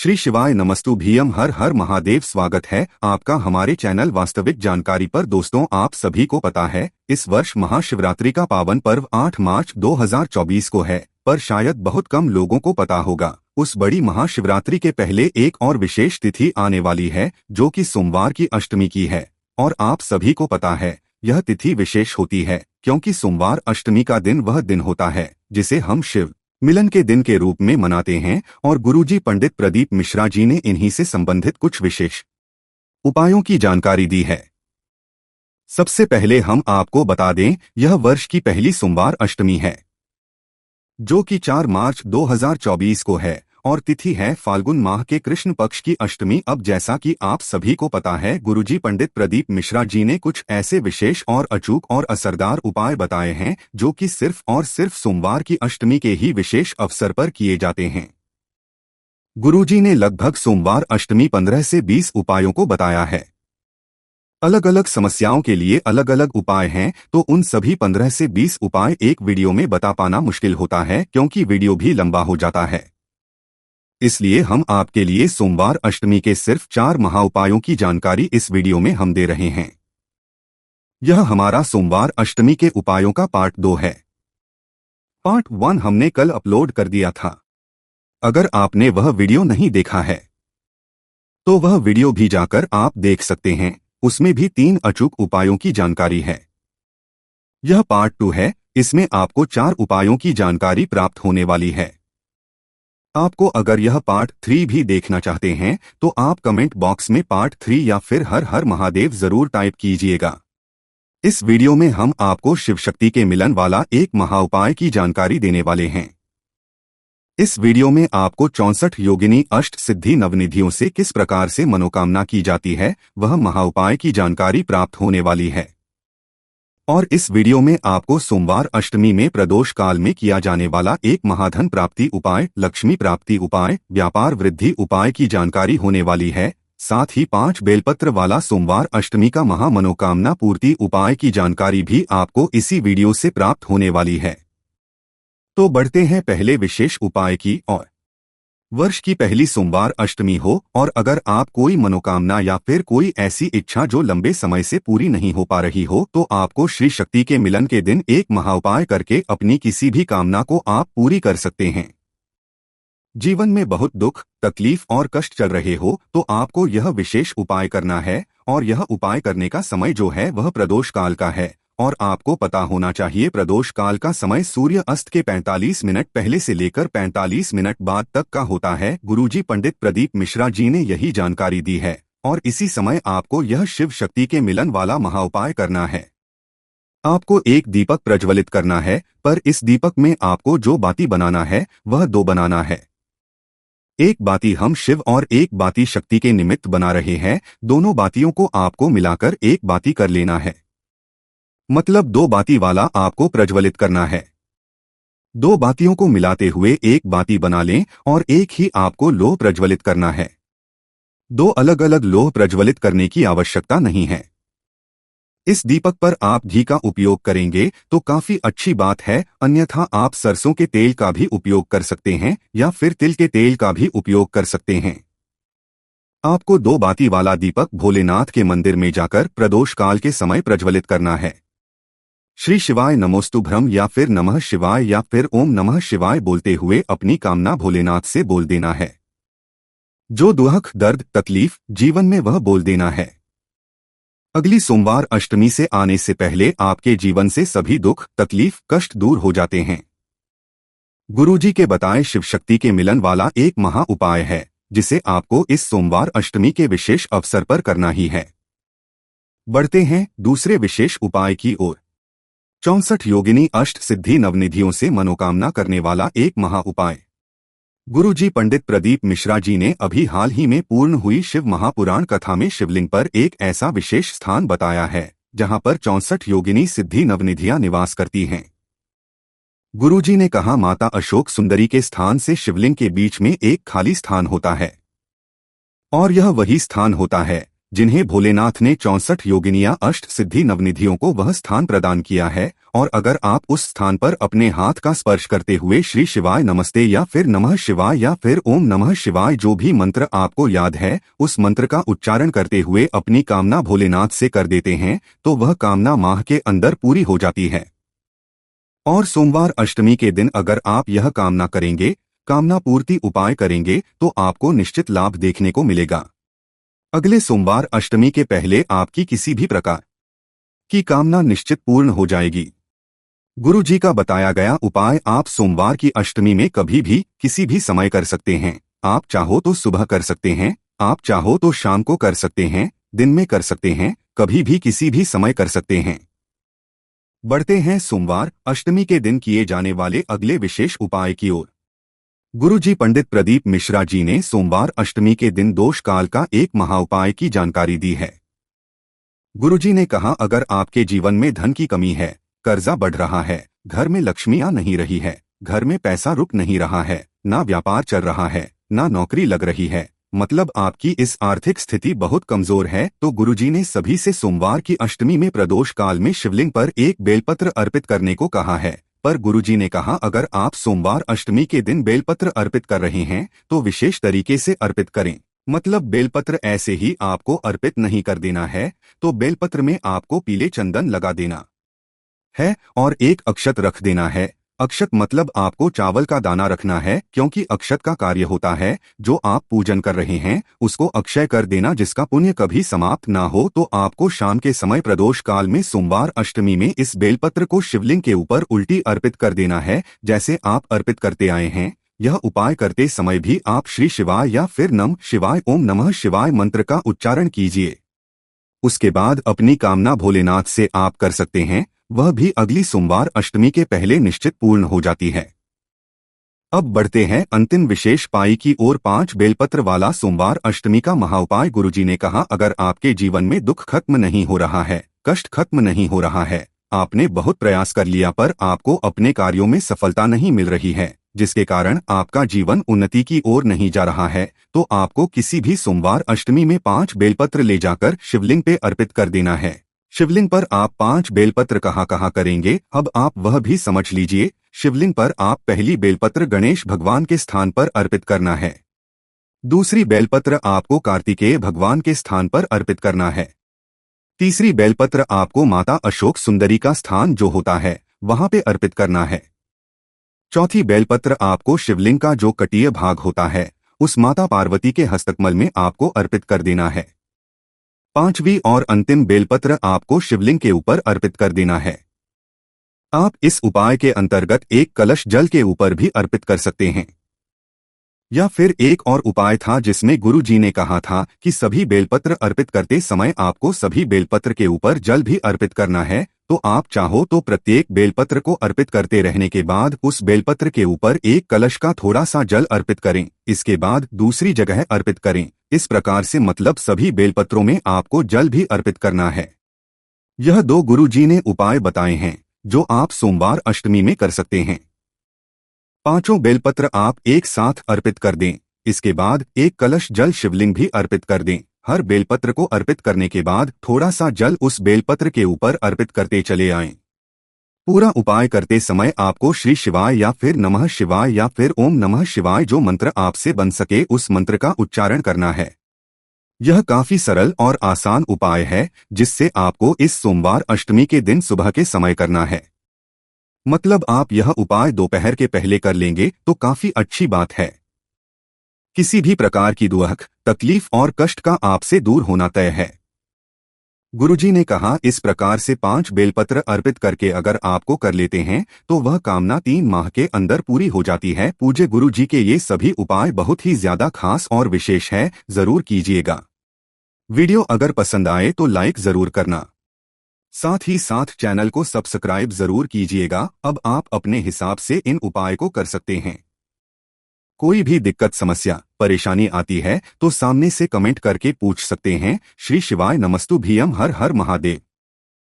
श्री शिवाय नमस्तुभ्यम। हर हर महादेव। स्वागत है आपका हमारे चैनल वास्तविक जानकारी पर। दोस्तों, आप सभी को पता है इस वर्ष महाशिवरात्रि का पावन पर्व 8 मार्च 2024 को है, पर शायद बहुत कम लोगों को पता होगा उस बड़ी महाशिवरात्रि के पहले एक और विशेष तिथि आने वाली है जो कि सोमवार की अष्टमी की है। और आप सभी को पता है यह तिथि विशेष होती है क्योंकि सोमवार अष्टमी का दिन वह दिन होता है जिसे हम शिव मिलन के दिन के रूप में मनाते हैं। और गुरुजी पंडित प्रदीप मिश्रा जी ने इन्हीं से संबंधित कुछ विशेष उपायों की जानकारी दी है। सबसे पहले हम आपको बता दें, यह वर्ष की पहली सोमवार अष्टमी है जो कि 4 मार्च 2024 को है और तिथि है फाल्गुन माह के कृष्ण पक्ष की अष्टमी। अब जैसा कि आप सभी को पता है, गुरुजी पंडित प्रदीप मिश्रा जी ने कुछ ऐसे विशेष और अचूक और असरदार उपाय बताए हैं जो कि सिर्फ और सिर्फ सोमवार की अष्टमी के ही विशेष अवसर पर किए जाते हैं। गुरुजी ने लगभग सोमवार अष्टमी 15 से 20 उपायों को बताया है। अलग अलग समस्याओं के लिए अलग अलग उपाय हैं, तो उन सभी 15 से 20 उपाय एक वीडियो में बता पाना मुश्किल होता है क्योंकि वीडियो भी लंबा हो जाता है। इसलिए हम आपके लिए सोमवार अष्टमी के सिर्फ 4 महाउपायों की जानकारी इस वीडियो में हम दे रहे हैं। यह हमारा सोमवार अष्टमी के उपायों का पार्ट 2 है। पार्ट 1 हमने कल अपलोड कर दिया था। अगर आपने वह वीडियो नहीं देखा है तो वह वीडियो भी जाकर आप देख सकते हैं, उसमें भी 3 अचूक उपायों की जानकारी है। यह पार्ट 2 है, इसमें आपको 4 उपायों की जानकारी प्राप्त होने वाली है। आपको अगर यह पार्ट 3 भी देखना चाहते हैं तो आप कमेंट बॉक्स में पार्ट 3 या फिर हर हर महादेव जरूर टाइप कीजिएगा। इस वीडियो में हम आपको शिव शक्ति के मिलन वाला एक महाउपाय की जानकारी देने वाले हैं। इस वीडियो में आपको 64 योगिनी अष्ट सिद्धि नवनिधियों से किस प्रकार से मनोकामना की जाती है वह महाउपाय की जानकारी प्राप्त होने वाली है। और इस वीडियो में आपको सोमवार अष्टमी में प्रदोष काल में किया जाने वाला एक महाधन प्राप्ति उपाय, लक्ष्मी प्राप्ति उपाय, व्यापार वृद्धि उपाय की जानकारी होने वाली है। साथ ही 5 बेलपत्र वाला सोमवार अष्टमी का महामनोकामना पूर्ति उपाय की जानकारी भी आपको इसी वीडियो से प्राप्त होने वाली है। तो बढ़ते हैं पहले विशेष उपाय की ओर। वर्ष की पहली सोमवार अष्टमी हो और अगर आप कोई मनोकामना या फिर कोई ऐसी इच्छा जो लंबे समय से पूरी नहीं हो पा रही हो तो आपको श्री शक्ति के मिलन के दिन एक महाउपाय करके अपनी किसी भी कामना को आप पूरी कर सकते हैं। जीवन में बहुत दुख, तकलीफ और कष्ट चल रहे हो तो आपको यह विशेष उपाय करना है। और यह उपाय करने का समय जो है वह प्रदोष काल का है। और आपको पता होना चाहिए प्रदोष काल का समय सूर्य अस्त के 45 मिनट पहले से लेकर 45 मिनट बाद तक का होता है। गुरुजी पंडित प्रदीप मिश्रा जी ने यही जानकारी दी है और इसी समय आपको यह शिव शक्ति के मिलन वाला महाउपाय करना है। आपको एक दीपक प्रज्वलित करना है, पर इस दीपक में आपको जो बाती बनाना है वह 2 बनाना है। एक बाती हम शिव और एक बाती शक्ति के निमित्त बना रहे हैं। दोनों बातियों को आपको मिलाकर एक बाती कर लेना है, मतलब 2 बाती वाला आपको प्रज्वलित करना है। 2 बातियों को मिलाते हुए एक बाती बना लें और एक ही आपको लोह प्रज्वलित करना है। 2 अलग अलग लोह प्रज्वलित करने की आवश्यकता नहीं है। इस दीपक पर आप घी का उपयोग करेंगे तो काफी अच्छी बात है, अन्यथा आप सरसों के तेल का भी उपयोग कर सकते हैं या फिर तिल के तेल का भी उपयोग कर सकते हैं। आपको 2 बाती वाला दीपक भोलेनाथ के मंदिर में जाकर प्रदोष काल के समय प्रज्वलित करना है। श्री शिवाय नमोस्तुभ्यम या फिर नमः शिवाय या फिर ओम नमः शिवाय बोलते हुए अपनी कामना भोलेनाथ से बोल देना है। जो दुख, दर्द, तकलीफ जीवन में वह बोल देना है। अगली सोमवार अष्टमी से आने से पहले आपके जीवन से सभी दुख, तकलीफ, कष्ट दूर हो जाते हैं। गुरुजी के बताए शिव शक्ति के मिलन वाला एक महा उपाय है जिसे आपको इस सोमवार अष्टमी के विशेष अवसर पर करना ही है। बढ़ते हैं दूसरे विशेष उपाय की ओर। 64 योगिनी अष्ट सिद्धि नवनिधियों से मनोकामना करने वाला एक महा उपाय। गुरुजी पंडित प्रदीप मिश्रा जी ने अभी हाल ही में पूर्ण हुई शिव महापुराण कथा में शिवलिंग पर एक ऐसा विशेष स्थान बताया है जहां पर 64 योगिनी सिद्धि नवनिधियां निवास करती हैं। गुरुजी ने कहा, माता अशोक सुंदरी के स्थान से शिवलिंग के बीच में एक खाली स्थान होता है और यह वही स्थान होता है जिन्हें भोलेनाथ ने 64 योगिनियां अष्ट सिद्धि नवनिधियों को वह स्थान प्रदान किया है, और अगर आप उस स्थान पर अपने हाथ का स्पर्श करते हुए श्री शिवाय नमस्ते या फिर नमः शिवाय या फिर ओम नमः शिवाय जो भी मंत्र आपको याद है उस मंत्र का उच्चारण करते हुए अपनी कामना भोलेनाथ से कर देते हैं तो वह कामना माह के अंदर पूरी हो जाती है। और सोमवार अष्टमी के दिन अगर आप यह कामना करेंगे, कामना पूर्ति उपाय करेंगे तो आपको निश्चित लाभ देखने को मिलेगा। अगले सोमवार अष्टमी के पहले आपकी किसी भी प्रकार की कामना निश्चित पूर्ण हो जाएगी। गुरु जी का बताया गया उपाय आप सोमवार की अष्टमी में कभी भी किसी भी समय कर सकते हैं। आप चाहो तो सुबह कर सकते हैं, आप चाहो तो शाम को कर सकते हैं, दिन में कर सकते हैं, कभी भी किसी भी समय कर सकते हैं। बढ़ते हैं सोमवार अष्टमी के दिन किए जाने वाले अगले विशेष उपाय की ओर। गुरुजी पंडित प्रदीप मिश्रा जी ने सोमवार अष्टमी के दिन दोष काल का एक महाउपाय की जानकारी दी है। गुरुजी ने कहा अगर आपके जीवन में धन की कमी है, कर्जा बढ़ रहा है, घर में लक्ष्मी आ नहीं रही है, घर में पैसा रुक नहीं रहा है, ना व्यापार चल रहा है, ना नौकरी लग रही है, मतलब आपकी इस आर्थिक स्थिति बहुत कमजोर है, तो गुरुजी ने सभी से सोमवार की अष्टमी में प्रदोष काल में शिवलिंग पर एक बेलपत्र अर्पित करने को कहा है। पर गुरुजी ने कहा अगर आप सोमवार अष्टमी के दिन बेलपत्र अर्पित कर रहे हैं तो विशेष तरीके से अर्पित करें, मतलब बेलपत्र ऐसे ही आपको अर्पित नहीं कर देना है, तो बेलपत्र में आपको पीले चंदन लगा देना है और एक अक्षत रख देना है। अक्षत मतलब आपको चावल का दाना रखना है, क्योंकि अक्षत का कार्य होता है जो आप पूजन कर रहे हैं उसको अक्षय कर देना, जिसका पुण्य कभी समाप्त ना हो। तो आपको शाम के समय प्रदोष काल में सोमवार अष्टमी में इस बेलपत्र को शिवलिंग के ऊपर उल्टी अर्पित कर देना है, जैसे आप अर्पित करते आए हैं। यह उपाय करते समय भी आप श्री शिवाय या फिर नम शिवाय ओम नमः शिवाय मंत्र का उच्चारण कीजिए। उसके बाद अपनी कामना भोलेनाथ से आप कर सकते हैं, वह भी अगली सोमवार अष्टमी के पहले निश्चित पूर्ण हो जाती है। अब बढ़ते हैं अंतिम विशेष पाई की ओर। 5 बेलपत्र वाला सोमवार अष्टमी का महाउपाय। गुरुजी ने कहा अगर आपके जीवन में दुख खत्म नहीं हो रहा है, कष्ट खत्म नहीं हो रहा है, आपने बहुत प्रयास कर लिया पर आपको अपने कार्यों में सफलता नहीं मिल रही है, जिसके कारण आपका जीवन उन्नति की ओर नहीं जा रहा है, तो आपको किसी भी सोमवार अष्टमी में 5 बेलपत्र ले जाकर शिवलिंग पे अर्पित कर देना है। शिवलिंग पर आप 5 बेलपत्र कहाँ करेंगे, अब आप वह भी समझ लीजिए। शिवलिंग पर आप पहली बेलपत्र गणेश भगवान के स्थान पर अर्पित करना है, दूसरी बेलपत्र आपको कार्तिकेय भगवान के स्थान पर अर्पित करना है, तीसरी बेलपत्र आपको माता अशोक सुंदरी का स्थान जो होता है वहां पे अर्पित करना है, चौथी बेलपत्र आपको शिवलिंग का जो कटीय भाग होता है उस माता पार्वती के हस्तकमल में आपको अर्पित कर देना है, पांचवी और अंतिम बेलपत्र आपको शिवलिंग के ऊपर अर्पित कर देना है। आप इस उपाय के अंतर्गत एक कलश जल के ऊपर भी अर्पित कर सकते हैं। या फिर एक और उपाय था जिसमें गुरु जी ने कहा था कि सभी बेलपत्र अर्पित करते समय आपको सभी बेलपत्र के ऊपर जल भी अर्पित करना है, तो आप चाहो तो प्रत्येक बेलपत्र को अर्पित करते रहने के बाद उस बेलपत्र के ऊपर एक कलश का थोड़ा सा जल अर्पित करें, इसके बाद दूसरी जगह अर्पित करें। इस प्रकार से मतलब सभी बेलपत्रों में आपको जल भी अर्पित करना है। यह 2 गुरु जी ने उपाय बताए हैं जो आप सोमवार अष्टमी में कर सकते हैं। 5 बेलपत्र आप एक साथ अर्पित कर दें, इसके बाद एक कलश जल शिवलिंग भी अर्पित कर दें। हर बेलपत्र को अर्पित करने के बाद थोड़ा सा जल उस बेलपत्र के ऊपर अर्पित करते चले आएं। पूरा उपाय करते समय आपको श्री शिवाय या फिर नमः शिवाय या फिर ओम नमः शिवाय जो मंत्र आपसे बन सके उस मंत्र का उच्चारण करना है। यह काफी सरल और आसान उपाय है जिससे आपको इस सोमवार अष्टमी के दिन सुबह के समय करना है। मतलब आप यह उपाय दोपहर के पहले कर लेंगे तो काफी अच्छी बात है। किसी भी प्रकार की दुख, तकलीफ और कष्ट का आपसे दूर होना तय है। गुरुजी ने कहा इस प्रकार से 5 बेलपत्र अर्पित करके अगर आपको कर लेते हैं तो वह कामना 3 माह के अंदर पूरी हो जाती है। पूज्य गुरुजी के ये सभी उपाय बहुत ही ज्यादा खास और विशेष है, जरूर कीजिएगा। वीडियो अगर पसंद आए तो लाइक जरूर करना, साथ ही साथ चैनल को सब्सक्राइब जरूर कीजिएगा। अब आप अपने हिसाब से इन उपाय को कर सकते हैं। कोई भी दिक्कत, समस्या, परेशानी आती है तो सामने से कमेंट करके पूछ सकते हैं। श्री शिवाय नमस्तुभ्यम। हर हर महादेव।